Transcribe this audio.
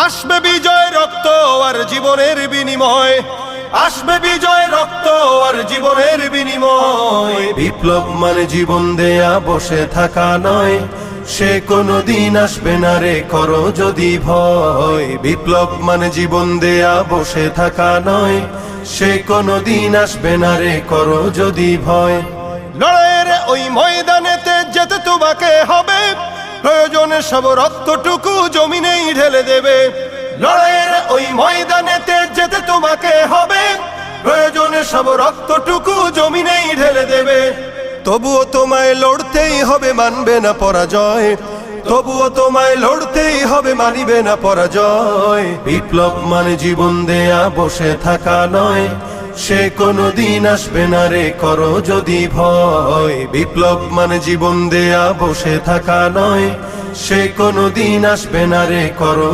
আসবে বিজয় রক্ত আর জীবনের বিনিময়, আসবে বিজয় রক্ত আর জীবনের বিনিময়। বিপ্লব মানে জীবন দেয়া বসে থাকা নয়, সে কোনো দিন আসবে না রে করো যদি ভয়। বিপ্লব মানে জীবন দেয়া বসে থাকা নয়, সে কোনো দিন আসবে না রে করো যদি ভয়। লড়াইয়ের ওই ময়দানেতে যেতে তোমাকে হবে, প্রয়োজনে সব রক্তটুকু জমিনেই ঢেলে দেবে। লড়াইয়ের ওই ময়দানেতে যেতে তোমাকে হবে, প্রয়োজনে সব রক্তটুকু জমিনেই ঢেলে দেবে। তবুও তোমায় লড়তেই হবে, মানবে না পরাজয়। তবুও তোমায় লড়তেই হবে, মানিবে না পরাজয়। বিপ্লব মানে জীবন দেয়া বসে থাকা নয়, সে কোনো দিন আসবে না রে করো যদি ভয়। বিপ্লব মানে জীবন দেয়া বসে থাকা নয়, সে কোনো দিন আসবে না রে করো